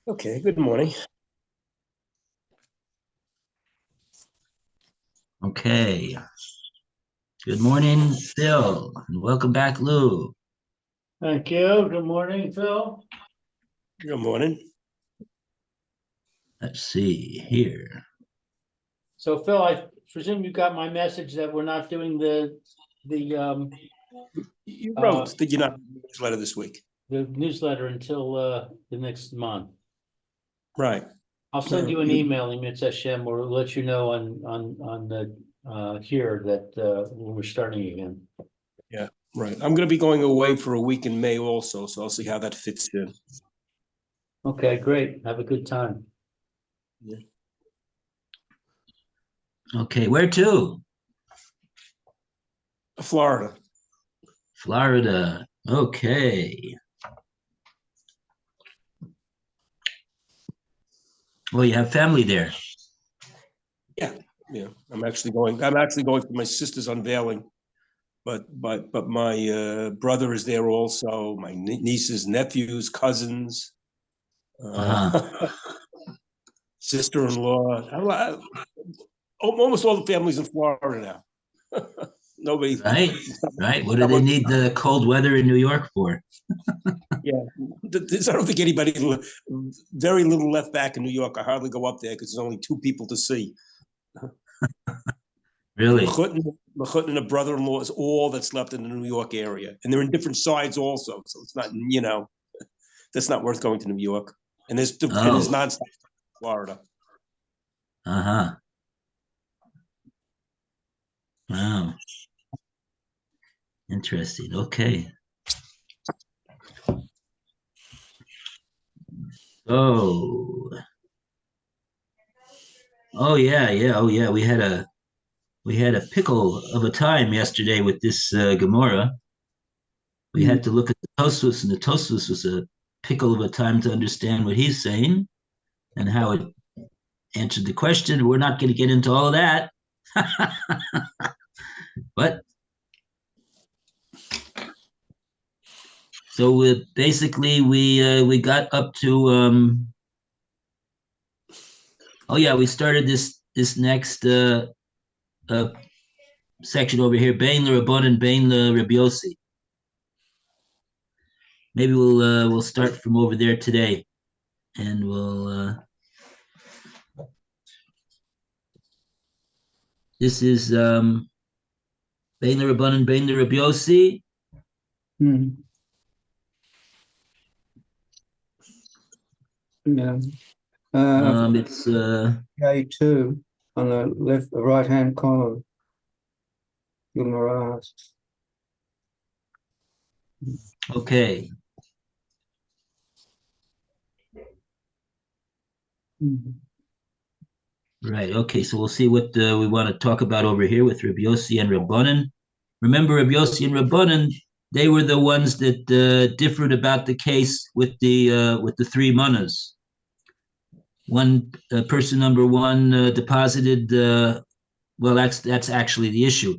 Okay, good morning. Okay. Good morning, Phil, and welcome back, Lou. Thank you. Good morning, Phil. Good morning. Let's see here. So Phil, I presume you got my message that we're not doing the You wrote that you're not newsletter this week. the newsletter until the next month. Right. I'll send you an email, Metzia, or let you know on the here that when we're starting again. Yeah, right. I'm going to be going away for a week in May also, so I'll see how that fits in. Okay, great. Have a good time. Yeah. Okay, where to? Florida. Florida. Okay. Well, you have family there. Yeah, yeah. I'm actually going for my sister's unveiling, but my brother is there also. My nieces, nephews, cousins, Uh-huh. sister-in-law. Almost all the families in Florida now. Nobody. Right? Right. What do they need the cold weather in New York for? Yeah, I don't think anybody, very little left back in New York. I hardly go up there because there's only two people to see. Really? Mechut and a brother-in-law is all that's left in the New York area. And they're in different sides also. So it's not, that's not worth going to New York. And there's Oh, nonstop Florida. uh-huh. Wow. Interesting. Okay. Oh. Oh yeah, yeah. Oh yeah. We had a pickle of a time yesterday with this Gemora. We had to look at the Tosfos, and the Tosfos was a pickle of a time to understand what he's saying and how it answered the question. We're not going to get into all of that, but so basically we got up to oh yeah, we started this next uh, section over here, Bain Rabban and Bain Rabiosi. Maybe we'll start from over there today, and we'll. This is Bain Rabban and Bain Rabiosi. Yeah. It's A2 on the left, the right-hand column. Gemora asks. okay. Right. Okay. So we'll see what we want to talk about over here with Rabbi Yossi and Rabbanan. Remember, Rabbi Yossi and Rabbanan, they were the ones that differed about the case with the three manas. One person number one deposited. Well, that's actually the issue.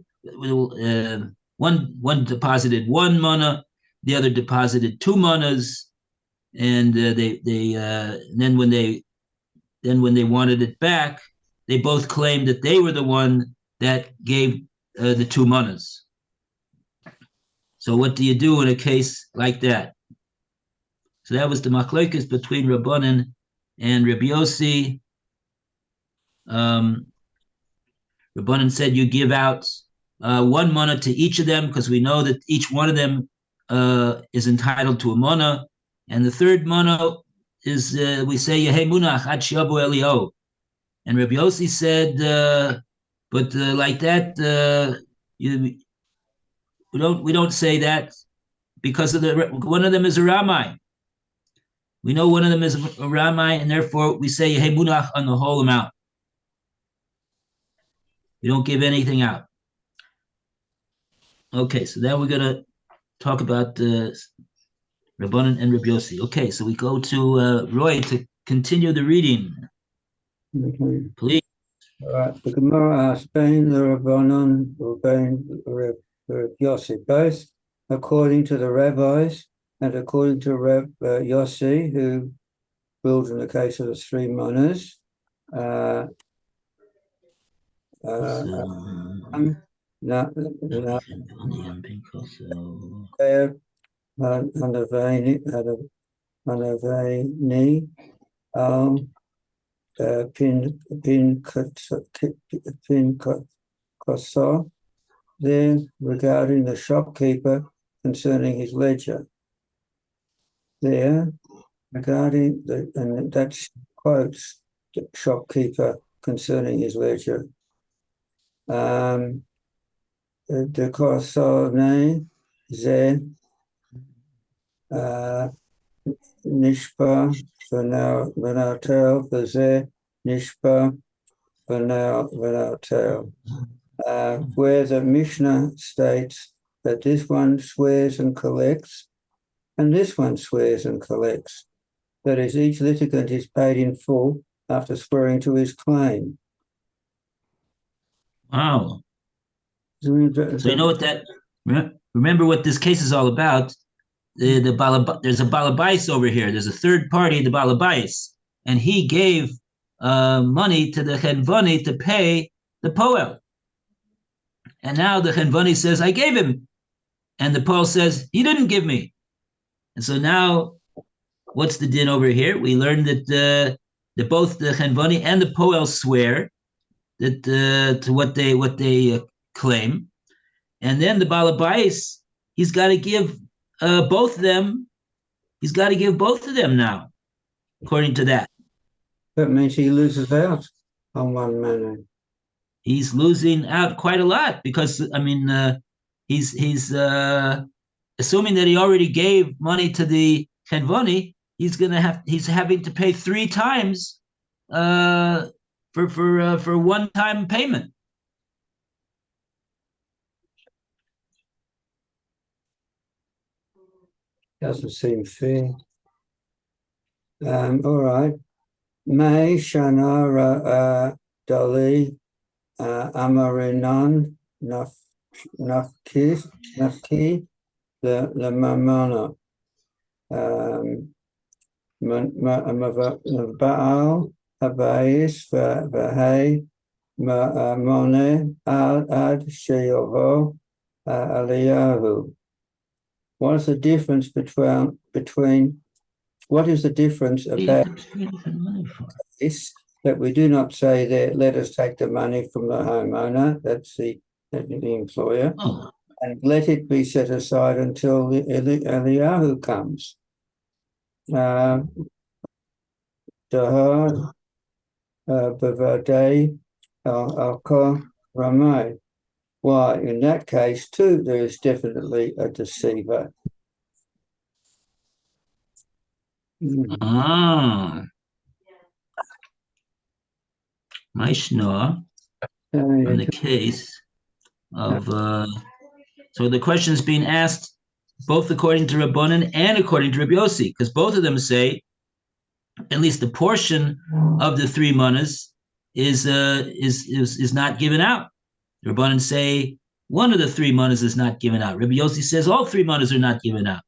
One deposited one mana, the other deposited two manas, and then when they wanted it back, they both claimed that they were the one that gave the two manas. So what do you do in a case like that? So that was the machlokes between Rabbanan and Rabbi Yossi. Rabbanan said you give out one mana to each of them because we know that each one of them is entitled to a mana, and the third mana is we say Yehei Munach Ad Shiabu Elio. And Rabbi Yossi said, but like that, we don't say that because of one of them is a Ramai. We know one of them is a Ramai, and therefore we say Hey Munach on the whole amount. We don't give anything out. Okay, so now we're gonna talk about Rabbanan and Rabbi Yossi. Okay, so we go to Roy to continue the reading. Okay. Please. All right. The Gemara asks, Bain the Rabbanon or Bain the Yossi, both according to the rabbis and according to Reb Yossi, who rules in the case of the three monas. No, there, Hanavani, pin koso, there regarding the shopkeeper concerning his ledger. There regarding and that quotes the shopkeeper concerning his ledger. The Korsone Ze Nishpa Vanatel Ze Nishpa Vanatel. Where the Mishnah states that this one swears and collects, and this one swears and collects. That is, each litigant is paid in full after swearing to his claim. Wow. So you know what that, remember what this case is all about. There's a balabais over here. There's a third party, the balabais, and he gave money to the chenvani to pay the poel. And now the chenvani says, I gave him. And the poel says, he didn't give me. And so now, what's the din over here? We learned that both the chenvani and the poel swear that to what they claim, and then the balabais, he's got to give both of them. He's got to give both of them now, according to that. That means he loses out on one manner. He's losing out quite a lot because I mean he's assuming that he already gave money to the chenvani. He's having to pay 3 times for one-time payment. Doesn't seem fair. All right. May Shanara Dali Amarinan Nafki the Mamana Baal Habayis Vahay Mone Ad Sheyovo Aliyahu. What is the difference between what is the difference about this, that we do not say that let us take the money from the homeowner, that's the employer, and let it be set aside until the Eliyahu comes. Dahar Bavadei Alka Ramay. Why, in that case, too, there is definitely a deceiver. Mishnah on the case of so the question is being asked both according to Rabbanan and according to Rabbi Yossi, because both of them say at least a portion of the 3 manas is not given out. The Rabbanan say one of the 3 manas is not given out. Rabbi Yossi says all 3 manas are not given out.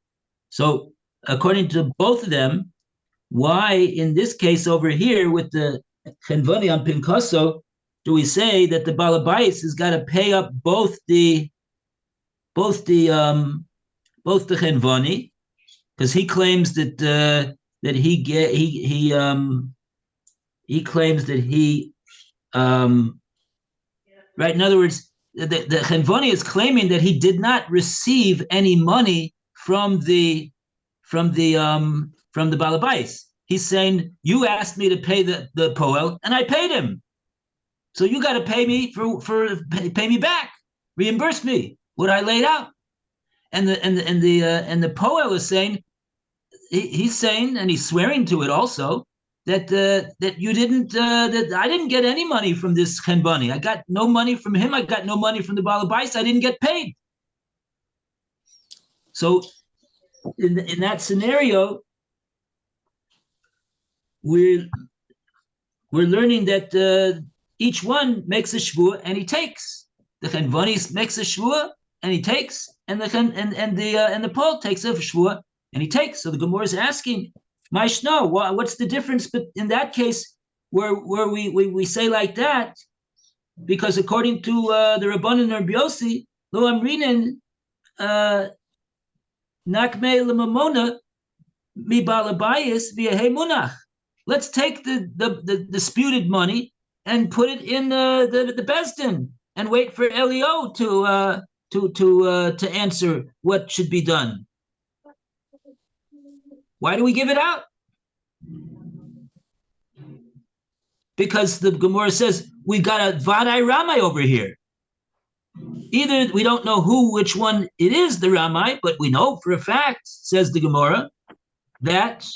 So according to both of them, why in this case over here with the chenvani on Pinkaso do we say that the balabais has got to pay up both the chenvani, because he claims that he claims that he right, in other words, the chenvani is claiming that he did not receive any money from the balabais. He's saying, you asked me to pay the poel, and I paid him. So you got to pay me pay me back, reimburse me what I laid out. And the poel is saying, he's saying, and he's swearing to it also, that you didn't that I didn't get any money from this chenvani. I got no money from him. I got no money from the balabais. I didn't get paid. So in that scenario, we're learning that each one makes a shvua and he takes. The chenvani makes a shvua and he takes, and the poel takes a shvua and he takes. So the Gemora is asking, Maishno, what's the difference? But in that case, where we say like that, because according to the Rabbanan Rabbi Yossi, lo amrinin nakme lemamona mi balabayis via hemunach. Let's take the disputed money and put it in the Besdin and wait for Elio to answer what should be done. Why do we give it out? Because the Gemora says we got a Vadai Ramai over here. Either we don't know which one it is, the Ramai, but we know for a fact, says the Gemora, that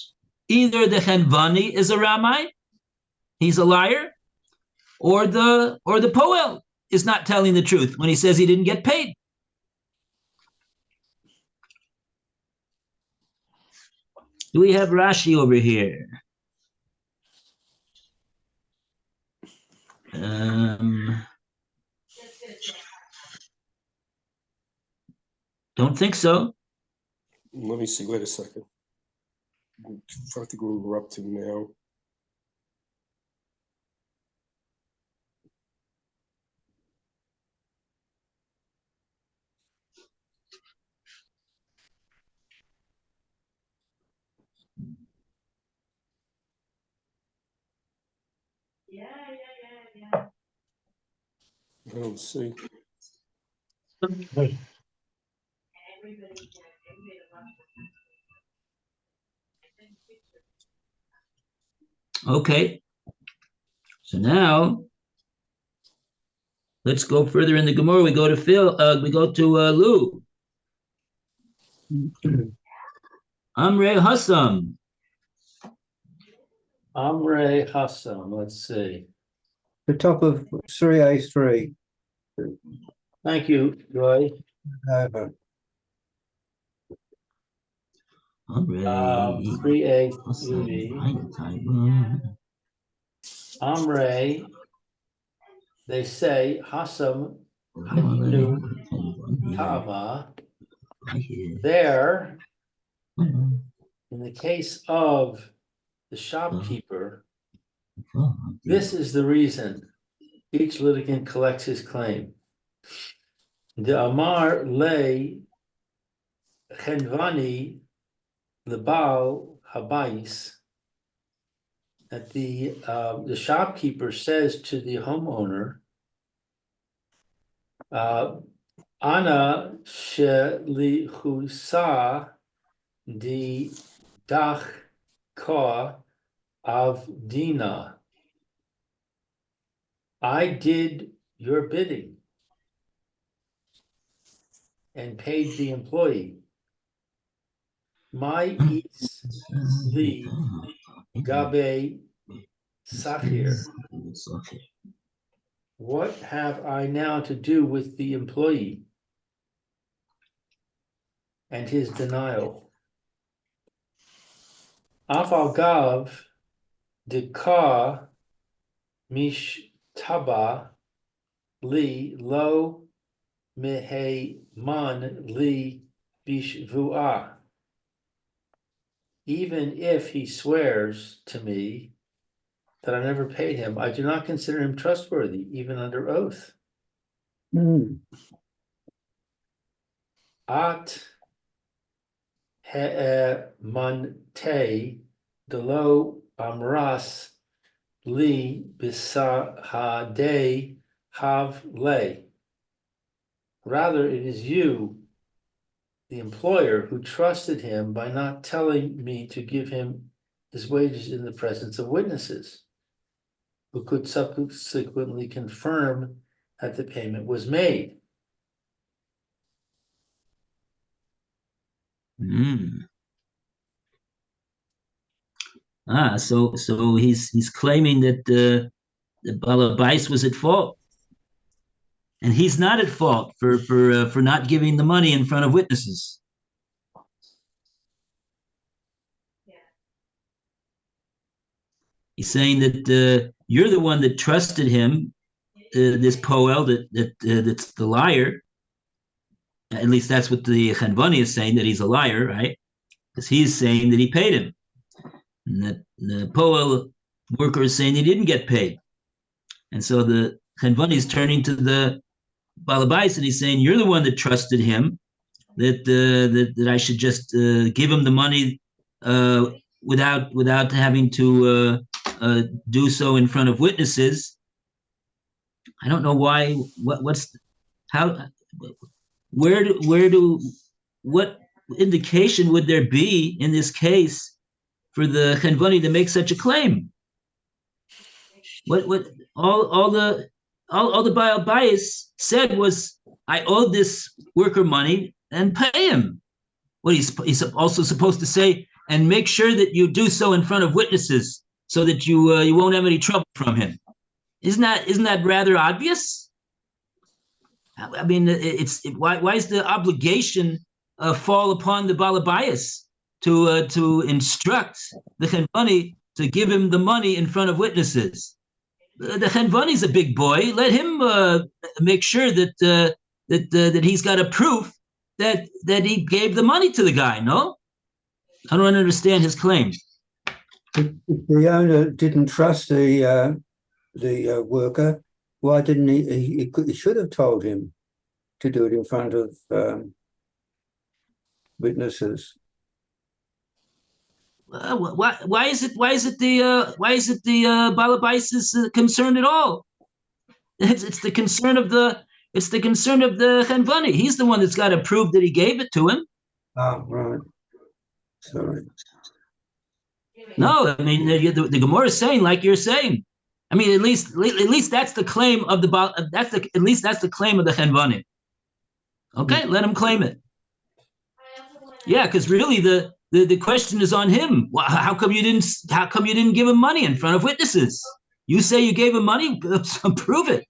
either the Chenvani is a Ramai, he's a liar, or the Poel is not telling the truth when he says he didn't get paid. Do we have Rashi over here? Don't think so. Let me see. Wait a second. I'm trying to go where we're up to now. I don't see. Okay. So now let's go further in the Gemara. We go to Lu. Amre Hassam. Amre Hassam, let's see. The top of 3A3. Thank you, Joy. Over. 3A Amre, they say Hassam Tama. There, in the case of the shopkeeper, this is the reason each litigant collects his claim. The Amar Le Chenvani Lebal Habais, that the shopkeeper says to the homeowner, Ana shelichusa di dach ka avdina. I did your bidding and paid the employee. My is the gabe sachir. What have I now to do with the employee and his denial? Afal gav deka mish taba li lo mehe man li bishvuah. Even if he swears to me that I never paid him, I do not consider him trustworthy, even under oath. At he'emante delo amras li bisahade hav le. Rather, it is you, the employer, who trusted him by not telling me to give him his wages in the presence of witnesses, who could subsequently confirm that the payment was made. So he's claiming that the Balabais was at fault, and he's not at fault for not giving the money in front of witnesses. He's saying that you're the one that trusted him, this Poel that's the liar. At least that's what the Chanvani is saying, that he's a liar, right? Because he's saying that he paid him. And that the Poel worker is saying he didn't get paid. And so the Chenvani is turning to the Balabais and he's saying, you're the one that trusted him, that I should just give him the money without having to do so in front of witnesses. I don't know why. What indication would there be in this case for the Chenvani to make such a claim? What all the Baal Bayis said was, I owed this worker money and pay him. What he's also supposed to say, and make sure that you do so in front of witnesses so that you won't have any trouble from him. Isn't that rather obvious? I mean, why is the obligation fall upon the Balabayas to instruct the Chenvani to give him the money in front of witnesses? The Chenvani's a big boy. Let him make sure that he's got a proof that he gave the money to the guy. No, I don't understand his claim. If the owner didn't trust the worker, why didn't he? He should have told him to do it in front of witnesses. Why is it the Balabais is concerned at all? It's the concern of the Chenvani. He's the one that's got to prove that he gave it to him. Oh, right. Sorry. No, I mean the Gemora is saying, like you're saying. I mean, at least that's the claim of the claim of the Chenvani. Okay, let him claim it. Yeah, because really the question is on him. How come you didn't give him money in front of witnesses? You say you gave him money, prove it.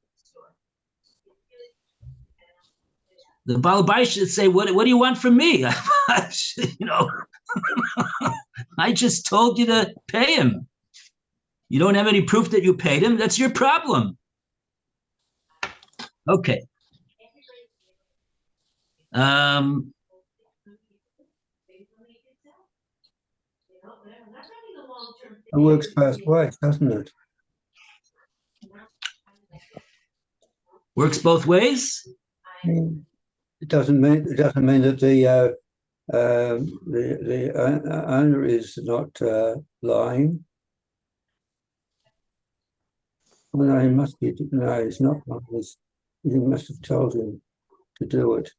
The Balabai should say, what do you want from me? I just told you to pay him. You don't have any proof that you paid him? That's your problem. Okay. It works both ways, doesn't it? Works both ways? It doesn't mean that the owner is not lying. Well, no, he must be. No, he's not lying. He must have told him to do it.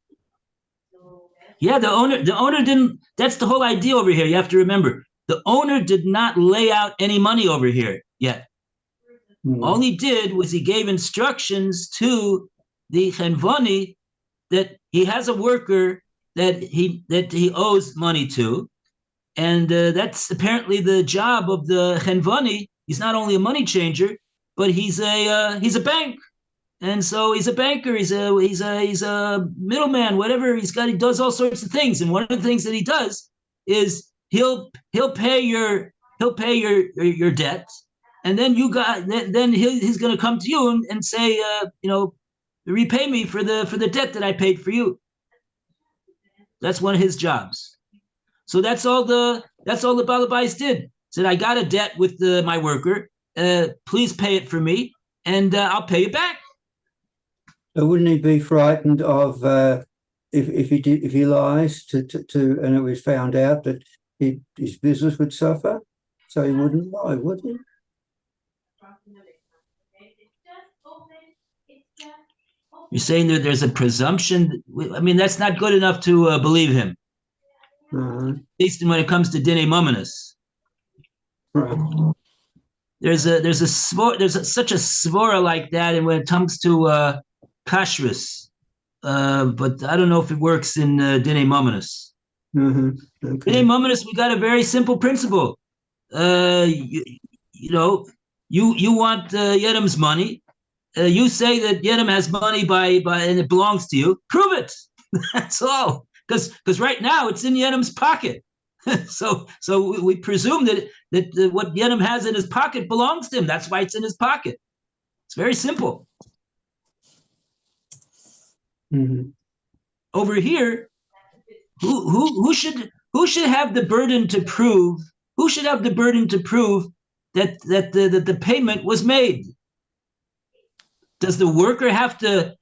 Yeah, the owner didn't. That's the whole idea over here. You have to remember, the owner did not lay out any money over here yet. All he did was he gave instructions to the Chenvani that he has a worker that he owes money to, and that's apparently the job of the Chenvani. He's not only a money changer, but he's a bank, and so he's a banker. He's a middleman. Whatever he does all sorts of things. And one of the things that he does is he'll pay your debt, and then he's going to come to you and say, repay me for the debt that I paid for you. That's one of his jobs. So that's all the Balabais did. Said, I got a debt with my worker. Please pay it for me, and I'll pay you back. So wouldn't he be frightened of if he lies to and it was found out that his business would suffer? So he wouldn't lie, would he? You're saying that there's a presumption. I mean, that's not good enough to believe him. At least when it comes to Dine Mominus. Right. There's such a svora like that, and when it comes to kashrus, but I don't know if it works in Dine Mominus. Okay. Dine Mominus, we got a very simple principle. You want Yedem's money. You say that Yedem has money by and it belongs to you. Prove it. That's all. Because right now it's in Yedem's pocket. so we presume that what Yedem has in his pocket belongs to him. That's why it's in his pocket. It's very simple. Mm-hmm. Over here, who should have the burden to prove Who should have the burden to prove that the payment was made? Does the worker have to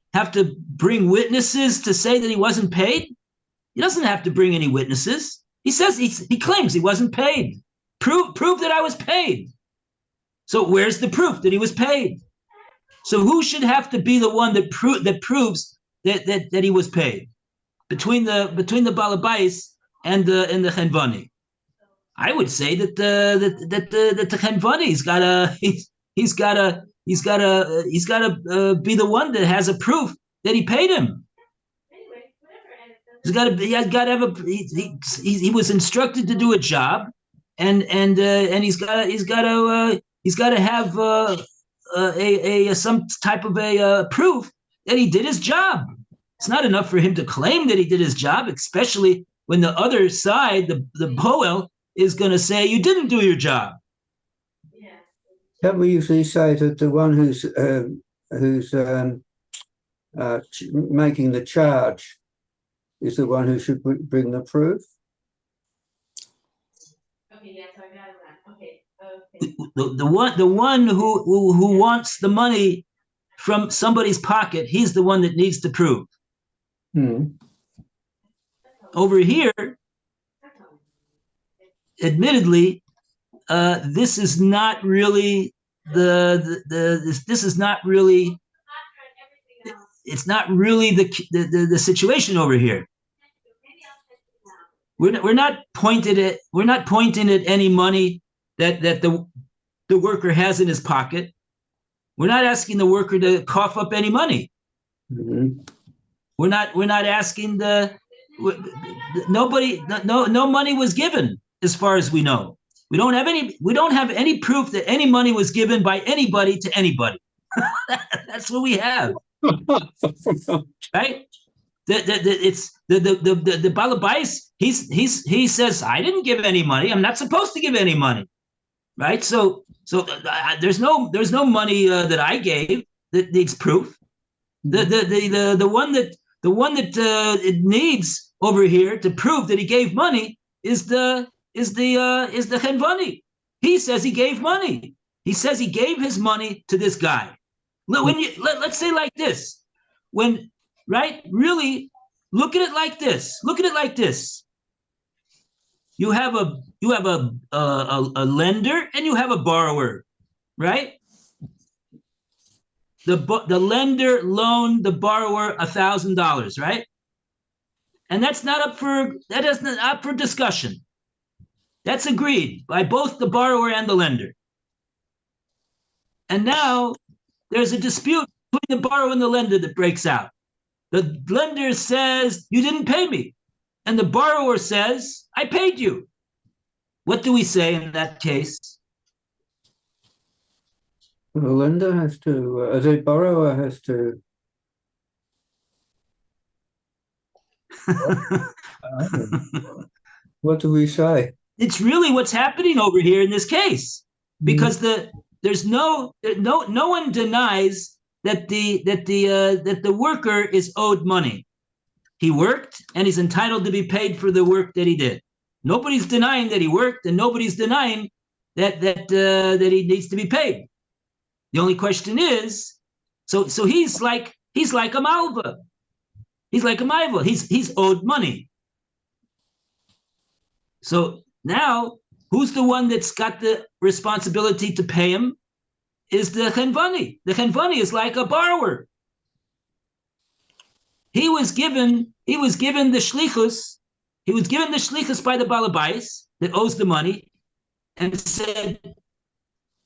bring witnesses to say that he wasn't paid? He doesn't have to bring any witnesses. He says he claims he wasn't paid. Prove that I was paid. So where's the proof that he was paid? So who should have to be the one that proves that he was paid between the balabais and the chenvani? I would say that the chenvani's he's got to be the one that has a proof that he paid him. He was instructed to do a job, and he's got to have some type of a proof that he did his job. It's not enough for him to claim that he did his job, especially when the other side, the Boel, is going to say you didn't do your job. Don't we usually say that the one who's making the charge is the one who should bring the proof? Okay, yes, I got that. Okay. The one who wants the money from somebody's pocket, he's the one that needs to prove. Over here, admittedly, this is not really this is not really, it's not really the situation over here. We're not pointing at any money that the worker has in his pocket. We're not asking the worker to cough up any money. Mm-hmm. We're not asking no money was given as far as we know. We don't have any proof that any money was given by anybody to anybody. That's what we have. Right? It's the balabais. He says, I didn't give any money. I'm not supposed to give any money. Right? So there's no money that I gave that needs proof. The one that it needs over here to prove that he gave money is the chenvani. He says he gave money. He says he gave his money to this guy. Let's say like this, really look at it like this. You have a lender and you have a borrower, right? The lender loaned the borrower $1,000, right? And that's not up for discussion. That's agreed by both the borrower and the lender. And now there's a dispute between the borrower and the lender that breaks out. The lender says, you didn't pay me. And the borrower says, I paid you. What do we say in that case? The lender has to, the borrower has to. What do we say? It's really what's happening over here in this case, because there's no one denies that the worker is owed money. He worked and he's entitled to be paid for the work that he did. Nobody's denying that he worked, and nobody's denying that he needs to be paid. The only question is, so he's like a malva. He's like a malva. He's owed money. So now, who's the one that's got the responsibility to pay him? Is the chenvani. The chenvani is like a borrower. He was given the shlichus. He was given the shlichus by the balabais that owes the money, and said,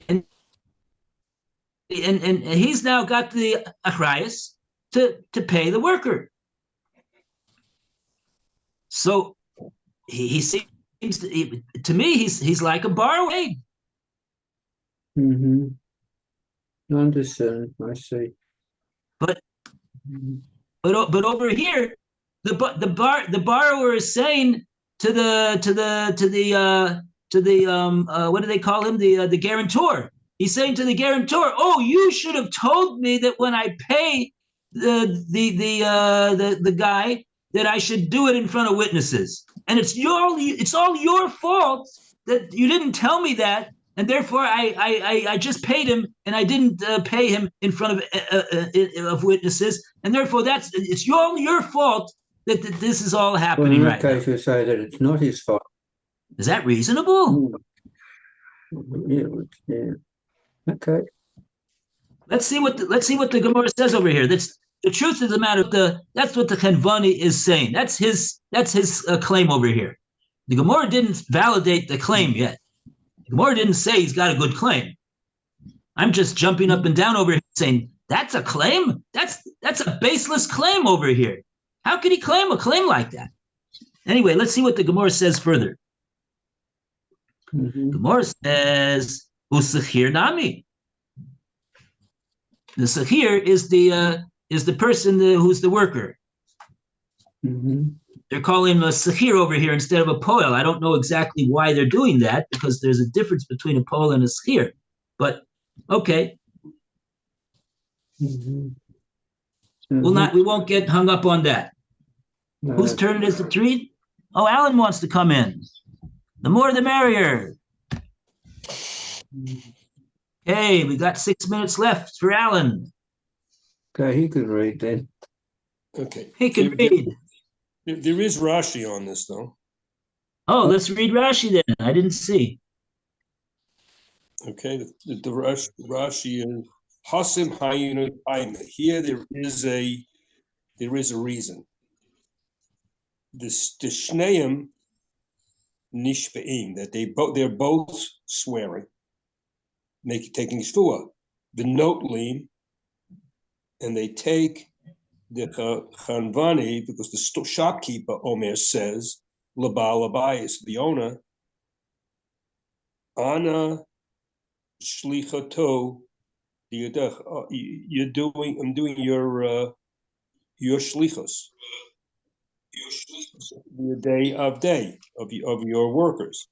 and he's now got the achrayus to pay the worker. So he seems to me he's like a borrower. Mm-hmm. Understand. I see. But over here, the borrower is saying to the what do they call him, the guarantor? He's saying to the guarantor, "Oh, you should have told me that when I pay the guy that I should do it in front of witnesses, and it's all your fault that you didn't tell me that, and therefore I just paid him, and I didn't pay him in front of witnesses, and therefore it's your fault that this is all Well, happening in that right now. case, you say that it's not his fault. Is that reasonable? Yeah. Okay. Let's see what the Gemara says over here. That's the truth of the matter. That's what the Chenvani is saying. That's his claim over here. The Gemara didn't validate the claim yet. The Gemara didn't say he's got a good claim. I'm just jumping up and down over here saying that's a claim. That's a baseless claim over here. How could he claim a claim like that? Anyway, let's see what the Gemara says further. Gemara says Usachir Nami. The Sachir is the person who's the worker. They're calling him a Sachir over here instead of a Poel. I don't know exactly why they're doing that, because there's a difference between a Poel and a Sachir. But okay. We won't get hung up on that. Whose turn it is to read? Oh, Alan wants to come in. The more the merrier. Okay, we got 6 minutes left for Alan. Okay, he could read then. Okay. He can read. There is Rashi on this, though. Oh, let's read Rashi then. I didn't see. Okay, the Rashi is Hasim Hayinu Taima. Here there is a reason. The Shneim Nishbeim, that they're both swearing, taking shvua. The note lean, and they take the Chanvani, because the shopkeeper Omer says Labal Abayis, the owner, Ana Shlichato, I'm doing your shlichus, the day of your workers.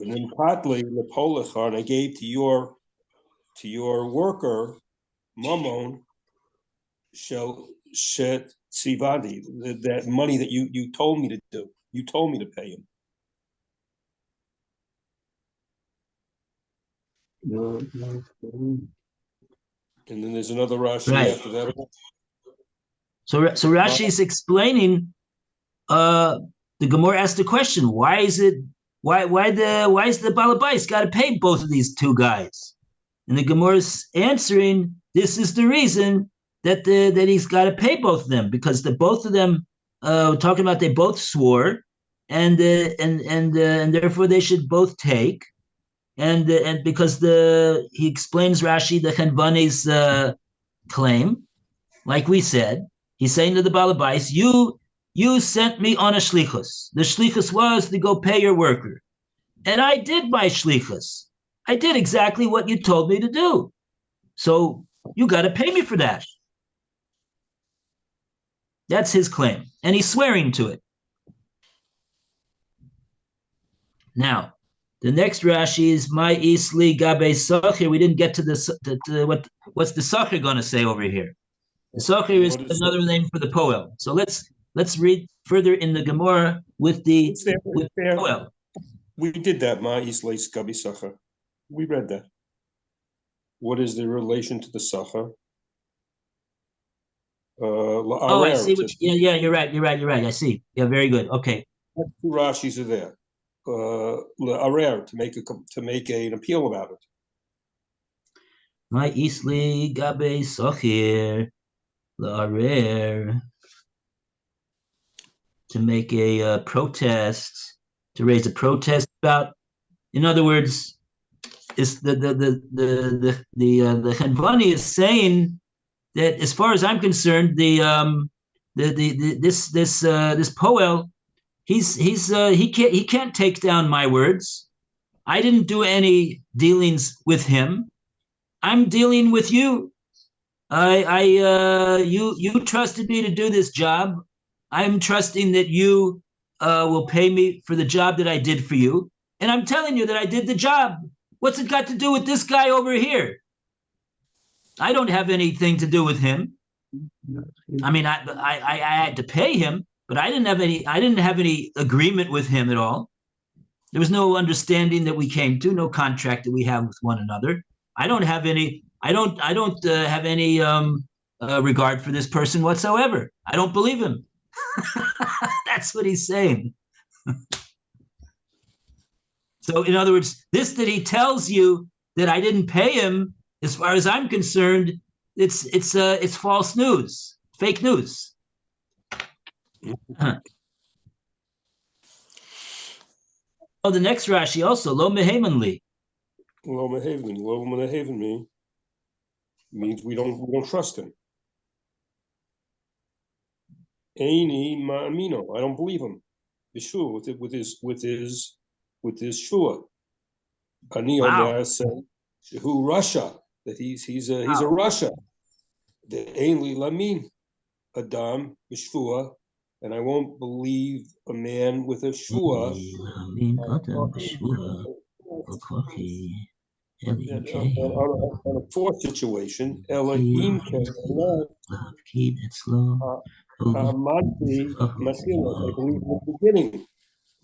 And then partly the polachar, I gave to your worker Mammon shall shet tzivadi, that money that you told me to do. You told me to pay him. And then there's another Rashi after that. So Rashi is explaining. The Gemara asked the question: why is the Balabais got to pay both of these two guys? And the Gemara is answering: this is the reason that he's got to pay both of them, because both of them talking about they both swore, and therefore they should both take. And because he explains Rashi the Chanvani's claim, like we said, he's saying to the Balabais, you sent me on a shlichus. The shlichus was to go pay your worker, and I did my shlichus. I did exactly what you told me to do. So you got to pay me for that. That's his claim, and he's swearing to it. Now, the next Rashi is my isli gabe socher. We didn't get to what's the socher going to say over here. The socher is another name for the poel. So let's read further in the Gemara with the poel. We did that, ma isli gabe socher. We read that. What is the relation to the socher? I see. You're right. I see. Yeah, very good. Okay. Two Rashis are there. To make an appeal about it. My isli gabe socher la'arer, to make a protest, to raise a protest about. In other words, is the Chanvani is saying that, as far as I'm concerned, this poel, he can't take down my words. I didn't do any dealings with him. I'm dealing with you. You trusted me to do this job. I'm trusting that you will pay me for the job that I did for you, and I'm telling you that I did the job. What's it got to do with this guy over here? I don't have anything to do with him. I mean, I had to pay him, but I didn't have any agreement with him at all. There was no understanding that we came to, no contract that we have with one another. I don't have any regard for this person whatsoever. I don't believe him. That's what he's saying. So in other words, this that he tells you that I didn't pay him, as far as I'm concerned, it's false news, fake news. Oh, the next Rashi also, lo mehemanli. Lo mehaven means we don't trust him. Eini ma'amino, I don't believe him. Yeshua with his shua. Ani Omer said, who Russia, that he's a Russia. The Ainli Lamin Adam B'Shvua, and I won't believe a man with a shua. On a fourth situation, Elohim Manti Masila, I believe in the beginning,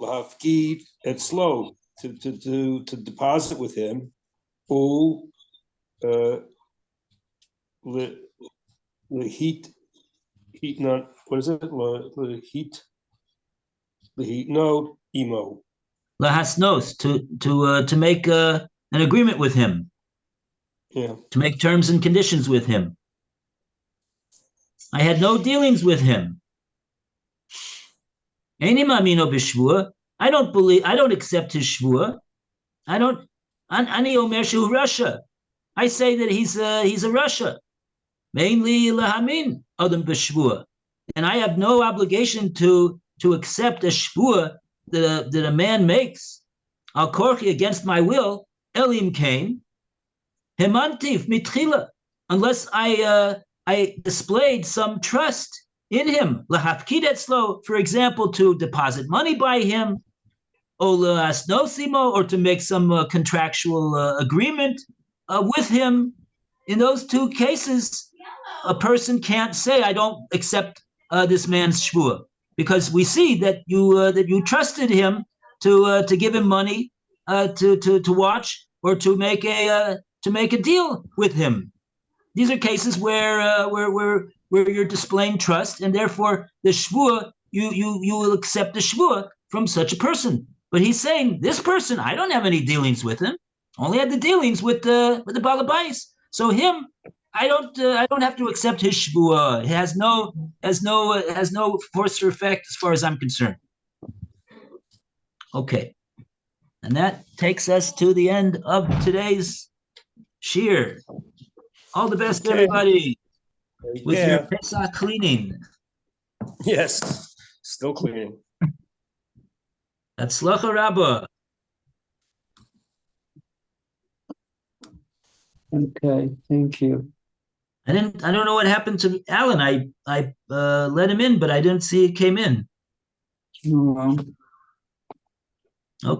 Lahafkid and slow to deposit with him, who the heat not, what is it? The heat no emo. Lahasnos, to make an agreement with him. Yeah. To make terms and conditions with him. I had no dealings with him. I don't accept his shvua. Ani omer shu Russia. I say that he's a Russia. Mainly lahamin adam b'shvua. And I have no obligation to accept a shvua that a man makes. Al korchi, against my will, elim came. Hemantiv mitchila, unless I displayed some trust in him. Lahafkid etzlo, for example, to deposit money by him, or to make some contractual agreement with him. In those two cases, a person can't say, I don't accept this man's shvua, because we see that you trusted him to give him money to watch or to make a deal with him. These are cases where you're displaying trust, and therefore the shvua, you will accept the shvua from such a person. But he's saying, this person, I don't have any dealings with him. Only had the dealings with the balabais. So him, I don't have to accept his shvua. It has no force or effect as far as I'm concerned. Okay, and that takes us to the end of today's shir. All the best, everybody, with your Pesach cleaning. Yes, still cleaning. Hatzlacha Rabbah. Okay, thank you. I don't know what happened to Alan. I let him in, but I didn't see it came in. No.